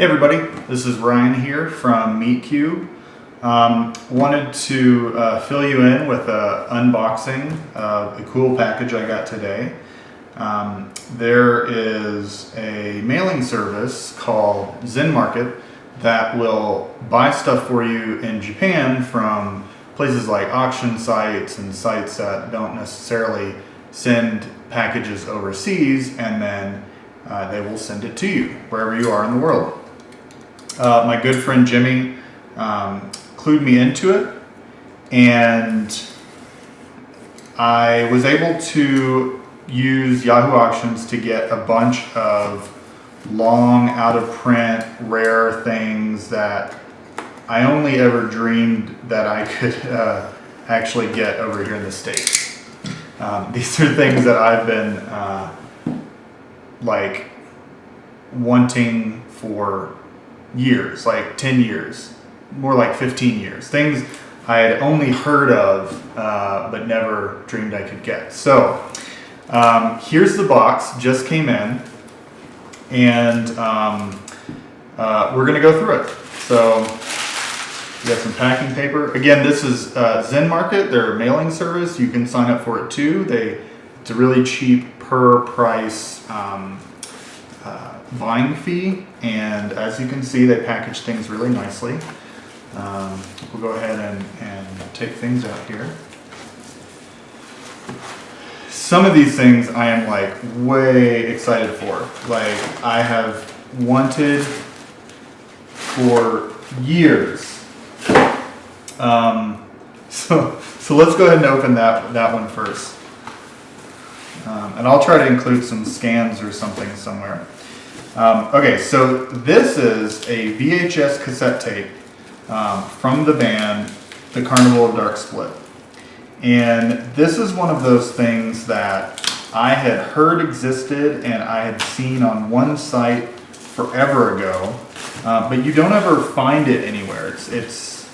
Hey everybody, this is Ryan here from MeetCube. Wanted to fill you in with an unboxing of a cool package I got today. There is a mailing service called Zenmarket that will buy stuff for you in Japan from places like auction sites and sites that don't necessarily send packages overseas, and then they will send it to you wherever you are in the world. My good friend Jimmy clued me into it, and I was able to use Yahoo Auctions to get a bunch of long, out of print, rare things that I only ever dreamed that I could actually get over here in the States. These are things that I've been like wanting for years, like 10 years, more like 15 years. Things I had only heard of, but never dreamed I could get. So here's the box, just came in, and we're gonna go through it. So we got some packing paper. Again, this is Zenmarket, their mailing service. You can sign up for it too. It's a really cheap per price buying fee, and as you can see, they package things really nicely. We'll go ahead and take things out here. Some of these things I am like way excited for. Like I have wanted for years. So let's go ahead and open that one first. And I'll try to include some scans or something somewhere. Okay, so this is a VHS cassette tape from the band, the Carnival Dark Split. And this is one of those things that I had heard existed and I had seen on one site forever ago, but you don't ever find it anywhere. It's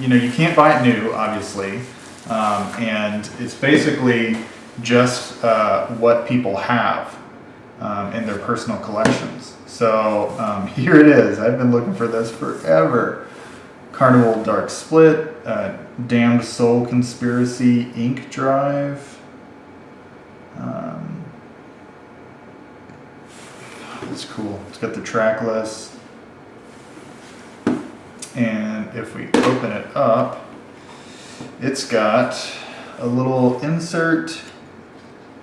you know, you can't buy it new, obviously, and it's basically just what people have in their personal collections. So here it is. I've been looking for this forever. Carnival Dark Split, Damned Soul Conspiracy ink drive. That's cool. It's got the track list. And if we open it up, it's got a little insert.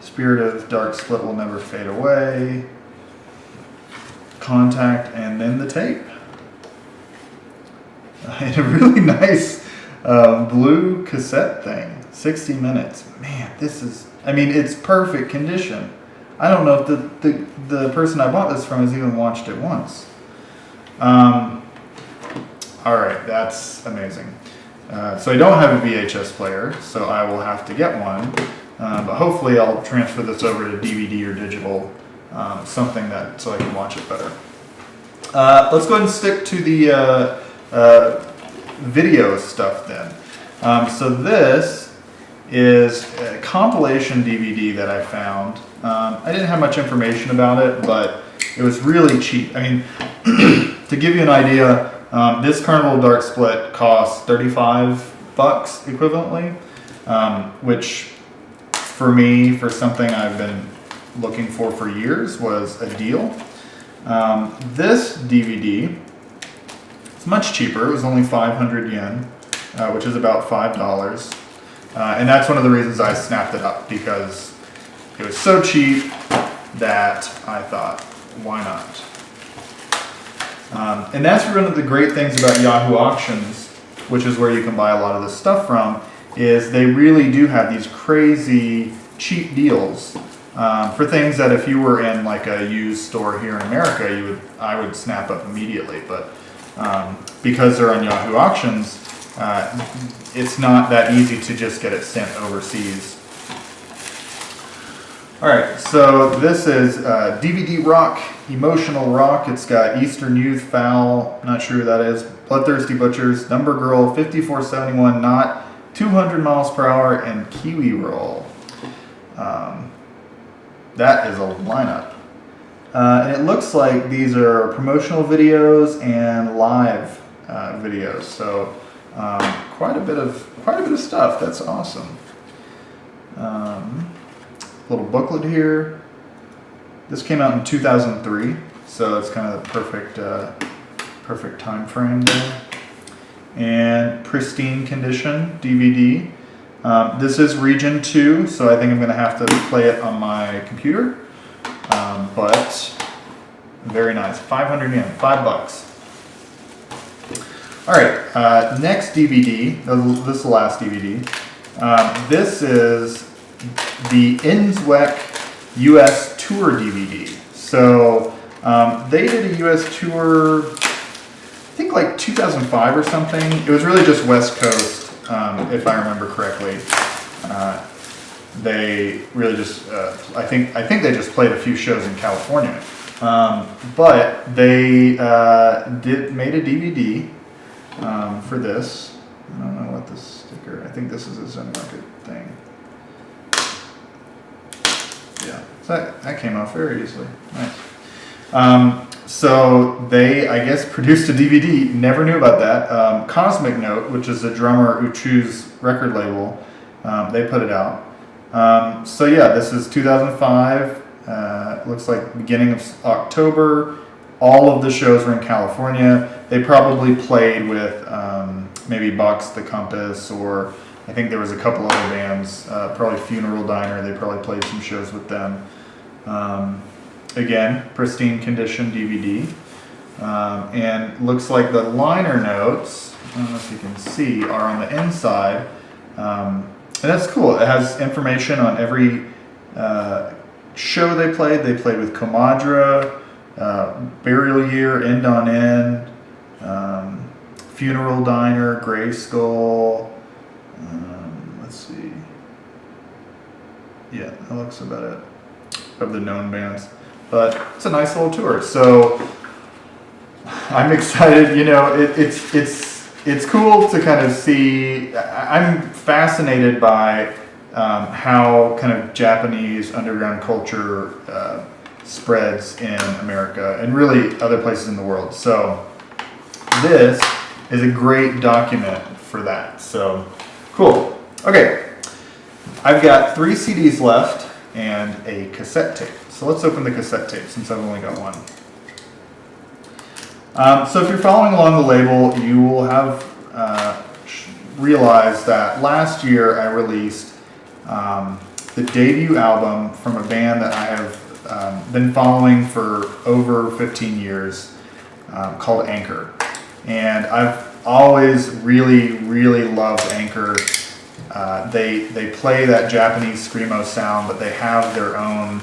Spirit of Dark Split will never fade away. Contact, and then the tape. And a really nice blue cassette thing. 60 minutes. Man, this is, I mean, it's perfect condition. I don't know if the person I bought this from has even watched it once. Alright, that's amazing. So I don't have a VHS player, so I will have to get one. But hopefully I'll transfer this over to DVD or digital, something that so I can watch it better. Let's go ahead and stick to the video stuff then. So this is a compilation DVD that I found. I didn't have much information about it, but it was really cheap. I mean, to give you an idea, this Carnival Dark Split costs $35 equivalently, which for me, for something I've been looking for years, was a deal. This DVD is much cheaper. It was only 500 yen, which is about $5. And that's one of the reasons I snapped it up, because it was so cheap that I thought, why not? And that's one of the great things about Yahoo Auctions, which is where you can buy a lot of this stuff from, is they really do have these crazy cheap deals for things that if you were in like a used store here in America, I would snap up immediately. But because they're on Yahoo Auctions, it's not that easy to just get it sent overseas. Alright, so this is DVD Rock, Emotional Rock. It's got Eastern Youth, Foul, not sure who that is, Bloodthirsty Butchers, Number Girl, 5471 Knot, 200 miles per hour, and Kiwi Roll. That is a lineup. And it looks like these are promotional videos and live videos. So quite a bit of stuff. That's awesome. Little booklet here. This came out in 2003, so it's kind of the perfect time frame there. And pristine condition DVD. This is region 2, so I think I'm going to have to play it on my computer. But very nice. 500 yen, $5. All right, next DVD. This is the last DVD. This is the Endzweck US Tour DVD. So they did a US tour, I think like 2005 or something. It was really just West Coast, if I remember correctly. They really just, I think they just played a few shows in California. But they made a DVD for this. I don't know what this sticker, I think this is a Zenmarket thing. Yeah, so that came off very easily. Nice. So they, I guess, produced a DVD. Never knew about that. Cosmic Note, which is a drummer Uchu's record label, they put it out. So yeah, this is 2005. Looks like beginning of October. All of the shows were in California. They probably played with maybe Box the Compass, or I think there was a couple other bands, probably Funeral Diner. They probably played some shows with them. Again, pristine condition DVD. And looks like the liner notes, I don't know if you can see, are on the inside. And that's cool. It has information on every show they played. They played with Comadra, Burial Year, End on End, Funeral Diner, Gray Skull. Let's see. Yeah, that looks about it of the known bands. But it's a nice little tour. So I'm excited. You know, it's cool to kind of see. I'm fascinated by how kind of Japanese underground culture spreads in America and really other places in the world. So this is a great document for that. So cool. Okay, I've got 3 CDs left and a cassette tape. So let's open the cassette tape since I've only got one. So if you're following along the label, you will have realized that last year I released the debut album from a band that I have been following for over 15 years called Anchor. And I've always really loved Anchor. They play that Japanese screamo sound, but they have their own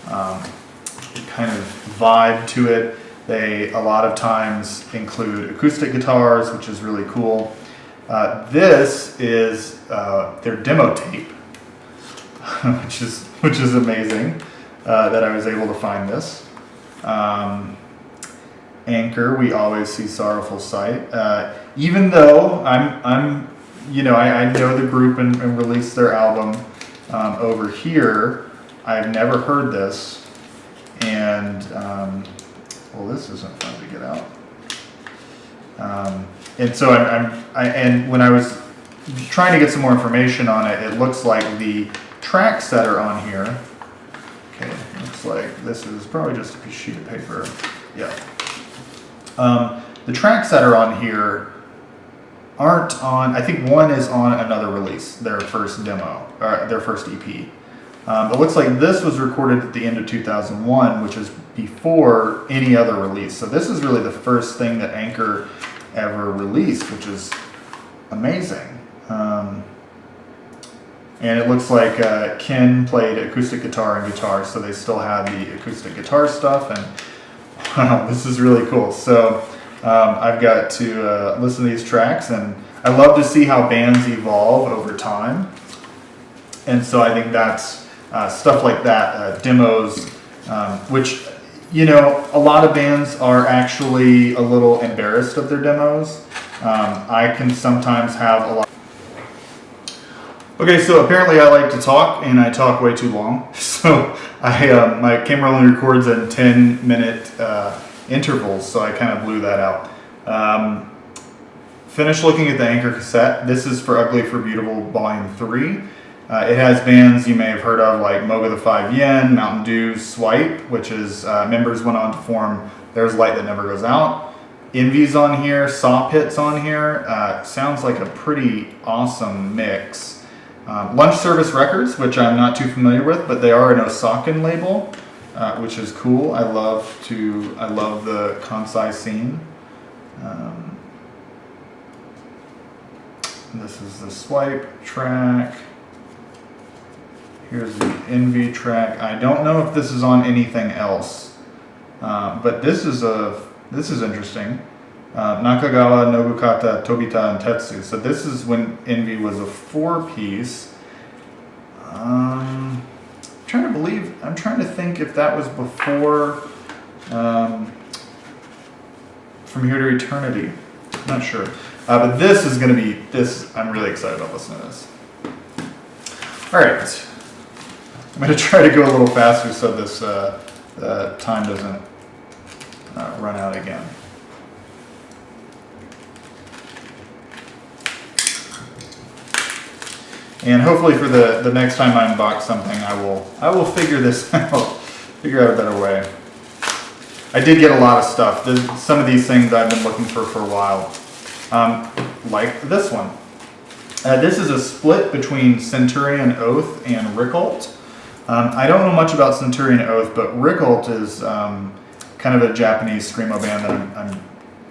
kind of vibe to it. They a lot of times include acoustic guitars, which is really cool. This is their demo tape, which is amazing that I was able to find this. Anchor, We Always See Sorrowful Sight. Even though I'm I know the group and released their album over here, I've never heard this, and well, this isn't fun to get out. And so and when I was trying to get some more information on it, it looks like the tracks that are on here. Okay, looks like this is probably just a sheet of paper. Yeah. The tracks that are on here aren't on. I think one is on another release, their first demo or their first EP. It looks like this was recorded at the end of 2001, which is before any other release. So this is really the first thing that Anchor ever released, which is amazing. And it looks like Ken played acoustic guitar and guitar, so they still have the acoustic guitar stuff, and wow, this is really cool. So I've got to listen to these tracks, and I love to see how bands evolve over time. And so I think that's stuff like that, demos, which, a lot of bands are actually a little embarrassed of their demos. I can sometimes have a lot. Okay, so apparently I like to talk, and I talk way too long. So my camera only records in 10-minute intervals, so I kind of blew that out. Finished looking at the Anchor cassette. This is for Ugly for Beautiful Volume 3. It has bands you may have heard of like Moga the 5 Yen, Mountain Dew, Swipe, which is members went on to form There's Light That Never Goes Out. Envy's on here, Saw Pit's on here. Sounds like a pretty awesome mix. Lunch Service Records, which I'm not too familiar with, but they are an Osakan label, which is cool. I love the Kansai scene. This is the Swipe track. Here's the Envy track. I don't know if this is on anything else, but this is interesting. Nakagawa, Nobukata, Tobita, and Tetsu. So this is when Envy was a 4-piece. I'm trying to think if that was before From Here to Eternity. I'm not sure. But this is going to be I'm really excited about listening to this. All right. I'm going to try to go a little faster so this time doesn't run out again. And hopefully for the next time I unbox something, I will figure this out, figure out a better way. I did get a lot of stuff. Some of these things I've been looking for a while, like this one. This is a split between Centurion Oath and Rickholt. I don't know much about Centurion Oath, but Rickholt is kind of a Japanese screamo band that I'm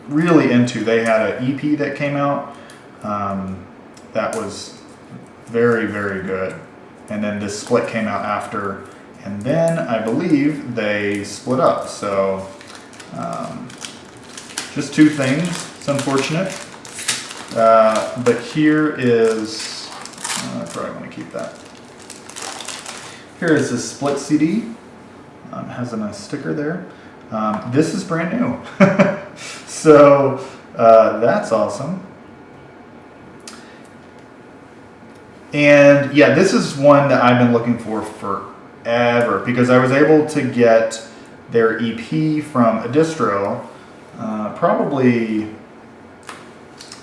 really into. They had an EP that came out that was very, very good. And then this split came out after, and then I believe they split up. So just two things. It's unfortunate. But here is, I probably want to keep that. Here is the split CD. Has a nice sticker there. This is brand new. So that's awesome. And yeah, this is one that I've been looking for forever because I was able to get their EP from a distro probably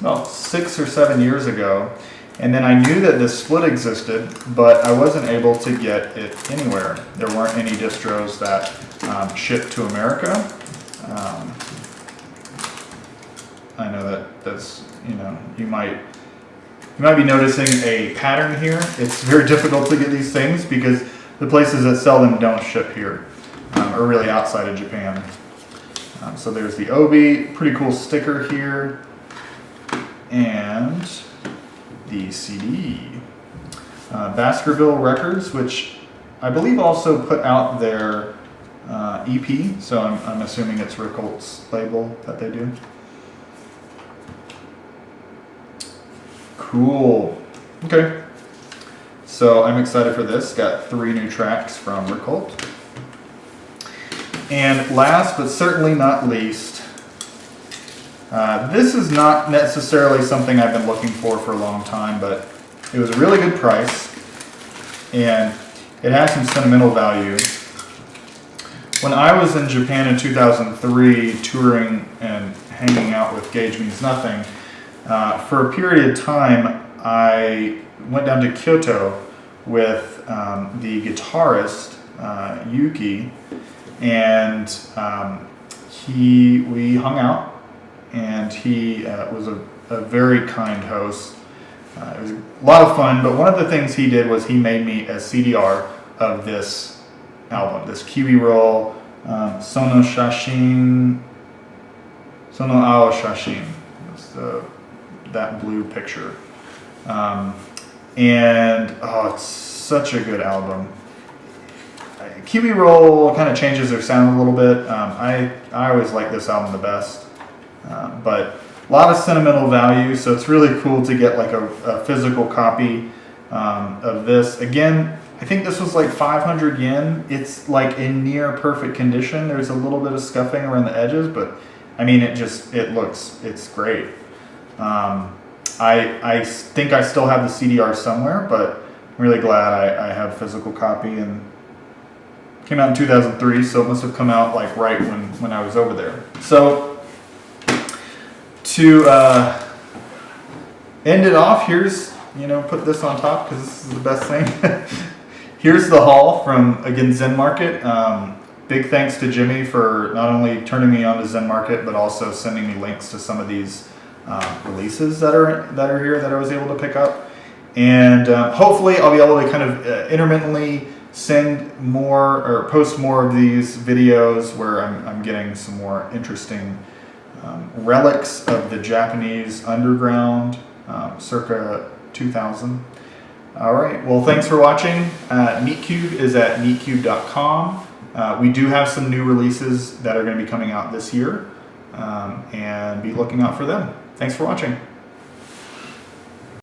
about 6 or 7 years ago. And then I knew that this split existed, but I wasn't able to get it anywhere. There weren't any distros that shipped to America. I know that's, you might be noticing a pattern here. It's very difficult to get these things because the places that sell them don't ship here, or really outside of Japan. So there's the Obi, pretty cool sticker here, and the CD. Baskerville Records, which I believe also put out their EP, so I'm assuming it's Rickholt's label that they do. Cool. Okay. So I'm excited for this. Got 3 new tracks from Rickholt. And last but certainly not least, this is not necessarily something I've been looking for a long time, but it was a really good price and it has some sentimental value. When I was in Japan in 2003 touring and hanging out with Gage Means Nothing, for a period of time, I went down to Kyoto with the guitarist, Yuki, and we hung out, and he was a very kind host. It was a lot of fun, but one of the things he did was he made me a CDR of this album, this Kiwi Roll, Sono Ao Shashin. That blue picture. And it's such a good album. Kiwi Roll kind of changes their sound a little bit. I always like this album the best. But a lot of sentimental value, so it's really cool to get like a physical copy of this. Again, I think this was like 500 yen. It's like in near perfect condition. There's a little bit of scuffing around the edges, but I mean, it's great. I think I still have the CDR somewhere, but I'm really glad I have a physical copy, and it came out in 2003, so it must have come out like right when I was over there. So to end it off, here's, put this on top because this is the best thing. Here's the haul from, again, Zenmarket. Big thanks to Jimmy for not only turning me on to Zenmarket, but also sending me links to some of these releases that are here that I was able to pick up. And hopefully I'll be able to kind of intermittently send more or post more of these videos where I'm getting some more interesting relics of the Japanese underground circa 2000. All right, well, thanks for watching. Meatcube is at meatcube.com. We do have some new releases that are going to be coming out this year, and be looking out for them. Thanks for watching.